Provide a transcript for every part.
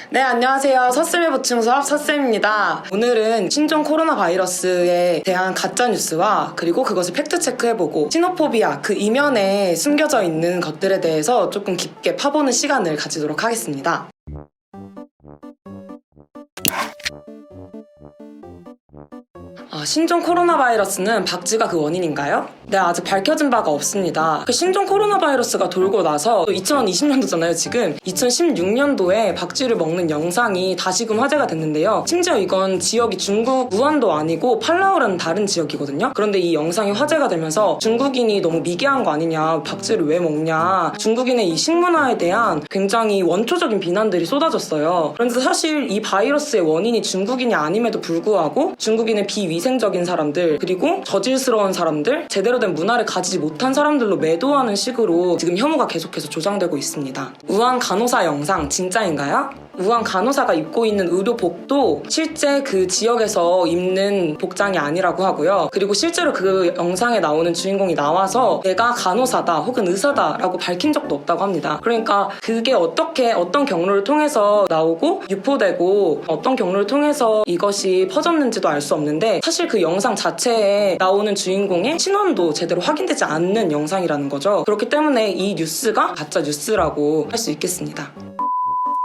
네, 안녕하세요. 서쌤의 보충 수업 서쌤입니다. 오늘은 신종 코로나 바이러스에 대한 가짜뉴스와 그리고 그것을 팩트체크해보고 시노포비아, 그 이면에 숨겨져 있는 것들에 대해서 조금 깊게 파보는 시간을 가지도록 하겠습니다. 신종 코로나 바이러스는 박쥐가 그 원인인가요? 네, 아직 밝혀진 바가 없습니다. 신종 코로나 바이러스가 돌고 나서 2020년도잖아요, 지금. 2016년도에 박쥐를 먹는 영상이 다시금 화제가 됐는데요. 심지어 이건 지역이 중국 우한도 아니고 팔라우라는 다른 지역이거든요. 그런데 이 영상이 화제가 되면서 중국인이 너무 미개한 거 아니냐, 박쥐를 왜 먹냐, 중국인의 이 식문화에 대한 굉장히 원초적인 비난들이 쏟아졌어요. 그런데 사실 이 바이러스의 원인이 중국인이 아님에도 불구하고 중국인의 비위생적인 사람들, 그리고 저질스러운 사람들, 제대로 된 문화를 가지지 못한 사람들로 매도하는 식으로 지금 혐오가 계속해서 조장되고 있습니다. 우한 간호사 영상 진짜인가요? 우한 간호사가 입고 있는 의료복도 실제 그 지역에서 입는 복장이 아니라고 하고요. 그리고 실제로 그 영상에 나오는 주인공이 나와서 내가 간호사다 혹은 의사다라고 밝힌 적도 없다고 합니다. 그러니까 그게 어떻게 어떤 경로를 통해서 나오고 유포되고 어떤 경로를 통해서 이것이 퍼졌는지도 알 수 없는데, 사실 그 영상 자체에 나오는 주인공의 신원도 제대로 확인되지 않는 영상이라는 거죠. 그렇기 때문에 이 뉴스가 가짜 뉴스라고 할 수 있겠습니다.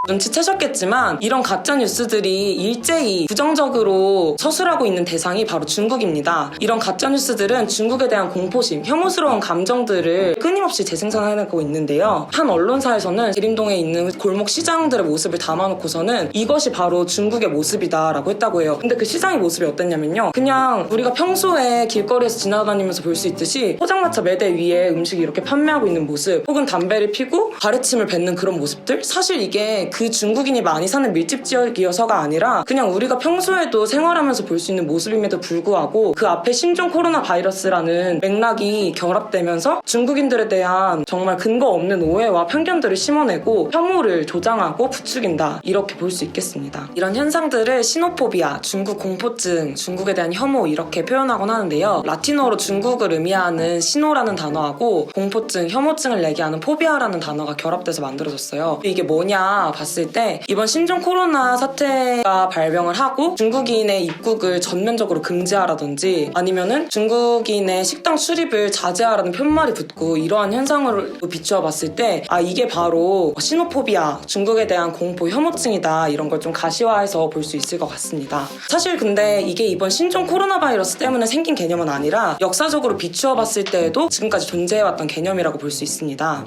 눈치채셨겠지만 이런 가짜 뉴스들이 일제히 부정적으로 서술하고 있는 대상이 바로 중국입니다. 이런 가짜 뉴스들은 중국에 대한 공포심, 혐오스러운 감정들을 끊임없이 재생산해내고 있는데요. 한 언론사에서는 기림동에 있는 골목 시장들의 모습을 담아놓고서는 이것이 바로 중국의 모습이다라고 했다고 해요. 근데 그 시장의 모습이 어땠냐면요, 그냥 우리가 평소에 길거리에서 지나다니면서 볼 수 있듯이 포장마차 매대 위에 음식이 이렇게 판매하고 있는 모습, 혹은 담배를 피고 가래침을 뱉는 그런 모습들, 사실 이게 그 중국인이 많이 사는 밀집 지역이어서가 아니라 그냥 우리가 평소에도 생활하면서 볼 수 있는 모습임에도 불구하고 그 앞에 신종 코로나 바이러스라는 맥락이 결합되면서 중국인들에 대한 정말 근거 없는 오해와 편견들을 심어내고 혐오를 조장하고 부추긴다, 이렇게 볼 수 있겠습니다. 이런 현상들을 시노포비아, 중국 공포증, 중국에 대한 혐오, 이렇게 표현하곤 하는데요. 라틴어로 중국을 의미하는 시노라는 단어하고 공포증, 혐오증을 얘기하는 포비아라는 단어가 결합돼서 만들어졌어요. 이게 뭐냐 봤을 때, 이번 신종 코로나 사태가 발병을 하고 중국인의 입국을 전면적으로 금지하라든지 아니면은 중국인의 식당 출입을 자제하라는 편말이 붙고 이러한 현상을 비추어 봤을 때, 이게 바로 시노포비아, 중국에 대한 공포, 혐오증이다, 이런 걸 좀 가시화해서 볼 수 있을 것 같습니다. 사실 근데 이게 이번 신종 코로나 바이러스 때문에 생긴 개념은 아니라 역사적으로 비추어 봤을 때에도 지금까지 존재해왔던 개념이라고 볼 수 있습니다.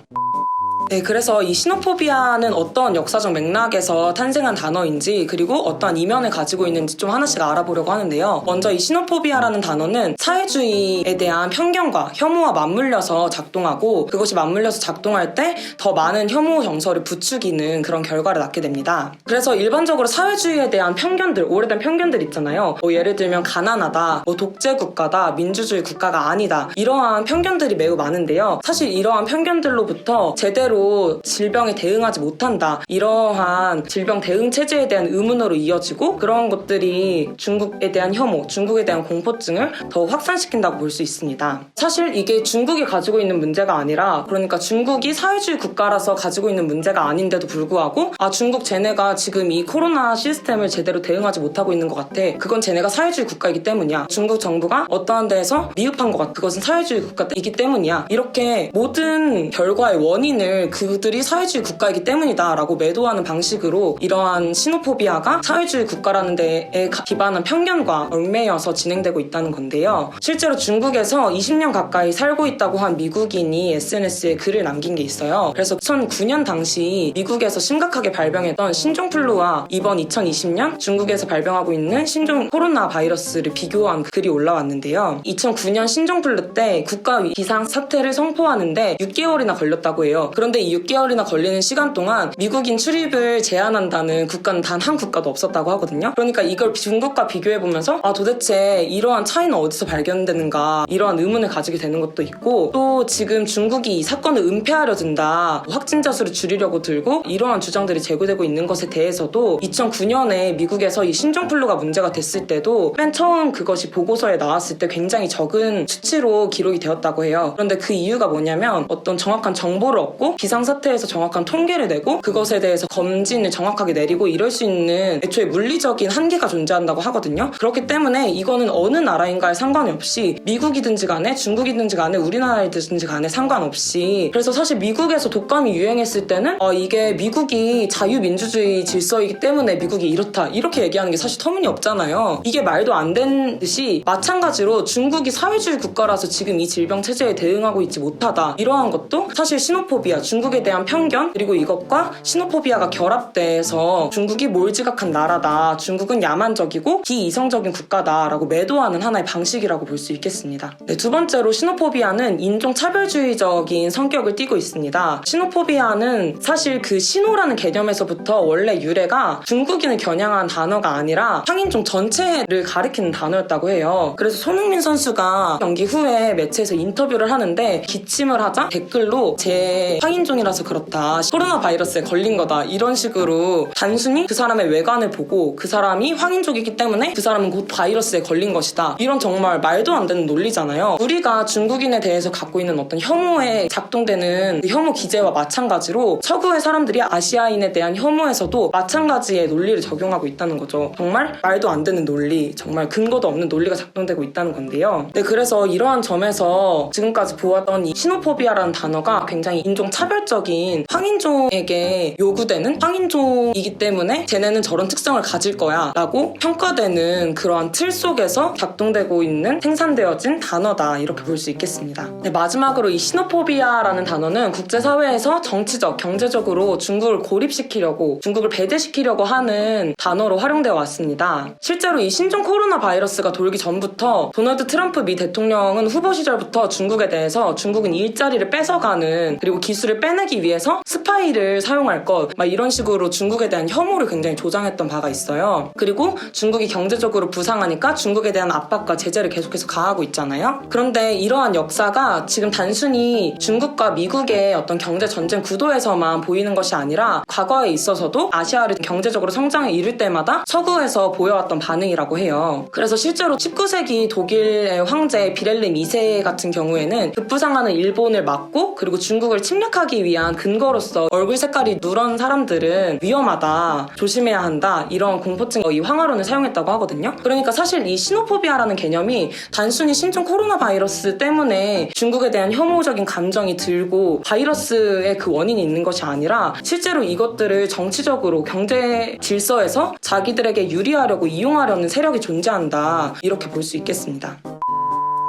네, 그래서 이 시노포비아는 어떤 역사적 맥락에서 탄생한 단어인지, 그리고 어떠한 이면을 가지고 있는지 좀 하나씩 알아보려고 하는데요. 먼저 이 시노포비아라는 단어는 사회주의에 대한 편견과 혐오와 맞물려서 작동하고, 그것이 맞물려서 작동할 때 더 많은 혐오 정서를 부추기는 그런 결과를 낳게 됩니다. 그래서 일반적으로 사회주의에 대한 편견들, 오래된 편견들 있잖아요. 예를 들면 가난하다, 독재 국가다, 민주주의 국가가 아니다, 이러한 편견들이 매우 많은데요. 사실 이러한 편견들로부터 제대로 질병에 대응하지 못한다, 이러한 질병 대응 체제에 대한 의문으로 이어지고, 그런 것들이 중국에 대한 혐오, 중국에 대한 공포증을 더 확산시킨다고 볼 수 있습니다. 사실 이게 중국이 가지고 있는 문제가 아니라, 그러니까 중국이 사회주의 국가라서 가지고 있는 문제가 아닌데도 불구하고 중국 쟤네가 지금 이 코로나 시스템을 제대로 대응하지 못하고 있는 것 같아, 그건 쟤네가 사회주의 국가이기 때문이야, 중국 정부가 어떠한 데에서 미흡한 것 같아, 그것은 사회주의 국가이기 때문이야, 이렇게 모든 결과의 원인을 그들이 사회주의 국가이기 때문이다 라고 매도하는 방식으로 이러한 시노포비아가 사회주의 국가라는 데에 기반한 편견과 얽매여서 진행되고 있다는 건데요. 실제로 중국에서 20년 가까이 살고 있다고 한 미국인이 SNS에 글을 남긴 게 있어요. 그래서 2009년 당시 미국에서 심각하게 발병했던 신종플루와 이번 2020년 중국에서 발병하고 있는 신종 코로나 바이러스를 비교한 글이 올라왔는데요. 2009년 신종플루 때 국가 비상사태를 선포하는데 6개월이나 걸렸다고 해요. 그런데 이 6개월이나 걸리는 시간 동안 미국인 출입을 제한한다는 국가는 단 한 국가도 없었다고 하거든요. 그러니까 이걸 중국과 비교해보면서 도대체 이러한 차이는 어디서 발견되는가, 이러한 의문을 가지게 되는 것도 있고, 또 지금 중국이 이 사건을 은폐하려 든다, 확진자 수를 줄이려고 들고, 이러한 주장들이 제기되고 있는 것에 대해서도 2009년에 미국에서 이 신종플루가 문제가 됐을 때도 맨 처음 그것이 보고서에 나왔을 때 굉장히 적은 수치로 기록이 되었다고 해요. 그런데 그 이유가 뭐냐면 어떤 정확한 정보를 얻고 비상사태에서 정확한 통계를 내고 그것에 대해서 검진을 정확하게 내리고 이럴 수 있는 애초에 물리적인 한계가 존재한다고 하거든요. 그렇기 때문에 이거는 어느 나라인가에 상관이 없이 미국이든지 간에 중국이든지 간에 우리나라이든지 간에 상관없이, 그래서 사실 미국에서 독감이 유행했을 때는 이게 미국이 자유민주주의 질서이기 때문에 미국이 이렇다 이렇게 얘기하는 게 사실 터무니없잖아요. 이게 말도 안 되는 듯이 마찬가지로 중국이 사회주의 국가라서 지금 이 질병 체제에 대응하고 있지 못하다, 이러한 것도 사실 시노포비아, 중국에 대한 편견, 그리고 이것과 시노포비아가 결합돼서 중국이 몰지각한 나라다, 중국은 야만적이고 비이성적인 국가다라고 매도하는 하나의 방식이라고 볼 수 있겠습니다. 네, 두 번째로 시노포비아는 인종차별주의적인 성격을 띠고 있습니다. 시노포비아는 사실 그 시노라는 개념에서부터 원래 유래가 중국인을 겨냥한 단어가 아니라 황인종 전체를 가리키는 단어였다고 해요. 그래서 손흥민 선수가 경기 후에 매체에서 인터뷰를 하는데 기침을 하자 댓글로 제 황인종이라서 그렇다, 코로나 바이러스에 걸린 거다, 이런 식으로 단순히 그 사람의 외관을 보고 그 사람이 황인족이기 때문에 그 사람은 곧 바이러스에 걸린 것이다, 이런 정말 말도 안 되는 논리잖아요. 우리가 중국인에 대해서 갖고 있는 어떤 혐오에 작동되는 그 혐오 기제와 마찬가지로 서구의 사람들이 아시아인에 대한 혐오에서도 마찬가지의 논리를 적용하고 있다는 거죠. 정말 말도 안 되는 논리, 정말 근거도 없는 논리가 작동되고 있다는 건데요. 네, 그래서 이러한 점에서 지금까지 보았던 이 시노포비아라는 단어가 굉장히 인종차별적인, 황인종에게 요구되는, 황인종이기 때문에 쟤네는 저런 특성을 가질 거야 라고 평가되는 그러한 틀 속에서 작동되고 있는 생산되어진 단어다, 이렇게 볼 수 있겠습니다. 네, 마지막으로 이 시노포비아라는 단어는 국제사회에서 정치적, 경제적으로 중국을 고립시키려고, 중국을 배제시키려고 하는 단어로 활용되어 왔습니다. 실제로 이 신종 코로나 바이러스가 돌기 전부터 도널드 트럼프 미 대통령은 후보 시절부터 중국에 대해서 중국은 일자리를 뺏어가는, 그리고 기술을 빼내기 위해서 스파이를 사용할 것, 막 이런 식으로 중국에 대한 혐오를 굉장히 조장했던 바가 있어요. 그리고 중국이 경제적으로 부상하니까 중국에 대한 압박과 제재를 계속해서 가하고 있잖아요. 그런데 이러한 역사가 지금 단순히 중국과 미국의 어떤 경제 전쟁 구도에서만 보이는 것이 아니라 과거에 있어서도 아시아를 경제적으로 성장에 이를 때마다 서구에서 보여왔던 반응이라고 해요. 그래서 실제로 19세기 독일의 황제 비렐름 2세 같은 경우에는 급부상하는 일본을 막고, 그리고 중국을 침략하기 위한 근거로서 얼굴 색깔이 누런 사람들은 위험하다, 조심해야 한다, 이런 공포증 이 황화론을 사용했다고 하거든요. 그러니까 사실 이 시노포비아라는 개념이 단순히 신종 코로나 바이러스 때문에 중국에 대한 혐오적인 감정이 들고 바이러스의 그 원인이 있는 것이 아니라 실제로 이것들을 정치적으로 경제 질서에서 자기들에게 유리하려고 이용하려는 세력이 존재한다, 이렇게 볼 수 있겠습니다.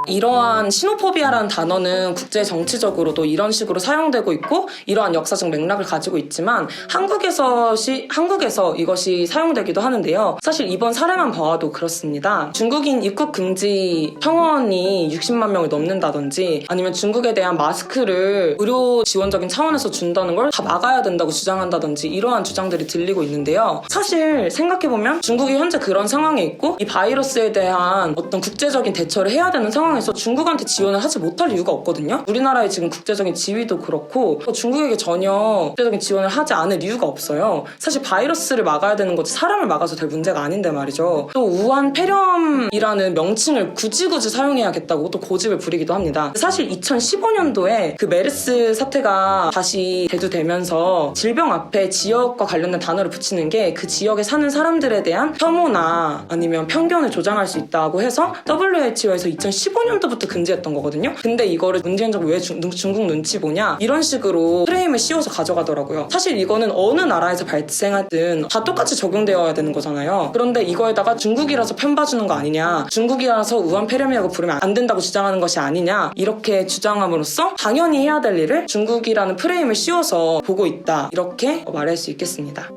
이러한 시노포비아라는 단어는 국제 정치적으로도 이런 식으로 사용되고 있고 이러한 역사적 맥락을 가지고 있지만 한국에서 이것이 사용되기도 하는데요. 사실 이번 사례만 봐도 그렇습니다. 중국인 입국 금지 청원이 60만 명을 넘는다든지, 아니면 중국에 대한 마스크를 의료 지원적인 차원에서 준다는 걸 다 막아야 된다고 주장한다든지, 이러한 주장들이 들리고 있는데요. 사실 생각해보면 중국이 현재 그런 상황에 있고 이 바이러스에 대한 어떤 국제적인 대처를 해야 되는 상황 에서 중국한테 지원을 하지 못할 이유가 없거든요. 우리나라의 지금 국제적인 지위도 그렇고 중국에게 전혀 국제적인 지원을 하지 않을 이유가 없어요. 사실 바이러스를 막아야 되는 거지 사람을 막아서 될 문제가 아닌데 말이죠. 또 우한 폐렴이라는 명칭을 굳이 사용해야겠다고 또 고집을 부리기도 합니다. 사실 2015년도에 그 메르스 사태가 다시 대두되면서 질병 앞에 지역과 관련된 단어를 붙이는 게 그 지역에 사는 사람들에 대한 혐오나 아니면 편견을 조장할 수 있다고 해서 WHO에서 2015년도부터 금지했던 거거든요. 근데 이거를 문재인 정부 왜 중국 눈치 보냐, 이런 식으로 프레임을 씌워서 가져가더라고요. 사실 이거는 어느 나라에서 발생하든 다 똑같이 적용되어야 되는 거잖아요. 그런데 이거에다가 중국이라서 편봐주는 거 아니냐, 중국이라서 우한 폐렴이라고 부르면 안 된다고 주장하는 것이 아니냐, 이렇게 주장함으로써 당연히 해야 될 일을 중국이라는 프레임을 씌워서 보고 있다, 이렇게 말할 수 있겠습니다.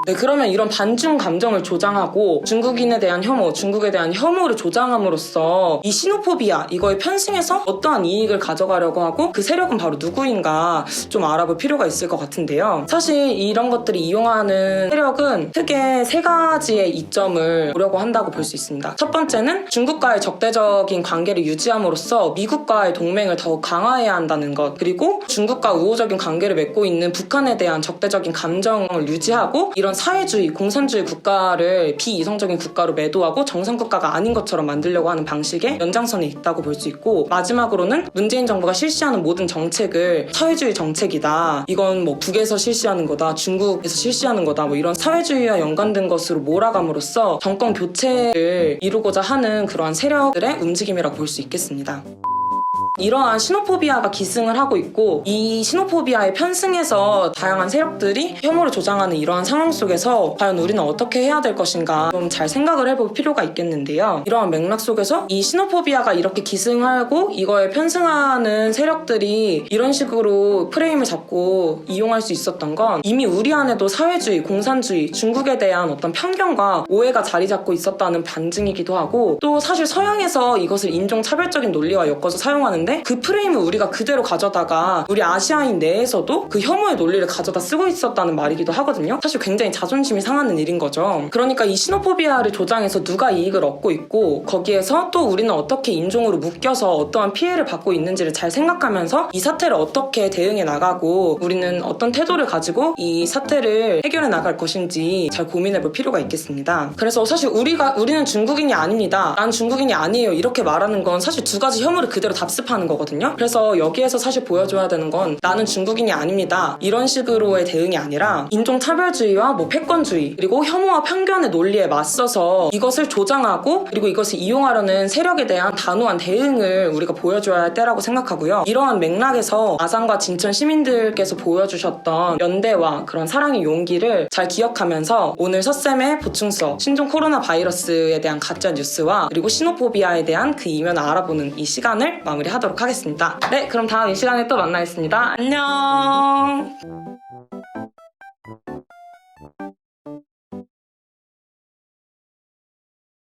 네, 그러면 이런 반중 감정을 조장하고 중국인에 대한 혐오, 중국에 대한 혐오를 조장함으로써 이 시노포비아, 이거에 편승해서 어떠한 이익을 가져가려고 하고 그 세력은 바로 누구인가 좀 알아볼 필요가 있을 것 같은데요. 사실 이런 것들이 이용하는 세력은 크게 세 가지의 이점을 보려고 한다고 볼 수 있습니다. 첫 번째는 중국과의 적대적인 관계를 유지함으로써 미국과의 동맹을 더욱 강화해야 한다는 것, 그리고 중국과 우호적인 관계를 맺고 있는 북한에 대한 적대적인 감정을 유지하고 이런 사회주의, 공산주의 국가를 비이성적인 국가로 매도하고 정상국가가 아닌 것처럼 만들려고 하는 방식의 연장선에 있다고 볼 수 있고, 마지막으로는 문재인 정부가 실시하는 모든 정책을 사회주의 정책이다, 이건 뭐 북에서 실시하는 거다, 중국에서 실시하는 거다, 뭐 이런 사회주의와 연관된 것으로 몰아감으로써 정권 교체를 이루고자 하는 그러한 세력들의 움직임이라고 볼 수 있겠습니다. 이러한 시노포비아가 기승을 하고 있고, 이 시노포비아에 편승해서 다양한 세력들이 혐오를 조장하는 이러한 상황 속에서 과연 우리는 어떻게 해야 될 것인가 좀 잘 생각을 해볼 필요가 있겠는데요. 이러한 맥락 속에서 이 시노포비아가 이렇게 기승하고 이거에 편승하는 세력들이 이런 식으로 프레임을 잡고 이용할 수 있었던 건 이미 우리 안에도 사회주의, 공산주의, 중국에 대한 어떤 편견과 오해가 자리 잡고 있었다는 반증이기도 하고, 또 사실 서양에서 이것을 인종차별적인 논리와 엮어서 사용하는 그 프레임을 우리가 그대로 가져다가 우리 아시아인 내에서도 그 혐오의 논리를 가져다 쓰고 있었다는 말이기도 하거든요. 사실 굉장히 자존심이 상하는 일인 거죠. 그러니까 이 시노포비아를 조장해서 누가 이익을 얻고 있고, 거기에서 또 우리는 어떻게 인종으로 묶여서 어떠한 피해를 받고 있는지를 잘 생각하면서 이 사태를 어떻게 대응해 나가고 우리는 어떤 태도를 가지고 이 사태를 해결해 나갈 것인지 잘 고민해 볼 필요가 있겠습니다. 그래서 사실 우리는 중국인이 아닙니다, 난 중국인이 아니에요, 이렇게 말하는 건 사실 두 가지 혐오를 그대로 답습하는 거거든요. 그래서 여기에서 사실 보여줘야 되는 건 나는 중국인이 아닙니다, 이런 식으로의 대응이 아니라 인종차별주의와 뭐 패권주의 그리고 혐오와 편견의 논리에 맞서서 이것을 조장하고 그리고 이것을 이용하려는 세력에 대한 단호한 대응을 우리가 보여줘야 할 때라고 생각하고요. 이러한 맥락에서 아산과 진천 시민들께서 보여주셨던 연대와 그런 사랑의 용기를 잘 기억하면서 오늘 서쌤의 보충서 신종 코로나 바이러스에 대한 가짜 뉴스와 그리고 시노포비아에 대한 그 이면을 알아보는 이 시간을 마무리하도록 하겠습니다. 네, 그럼 다음 이 시간에 또 만나겠습니다. 안녕.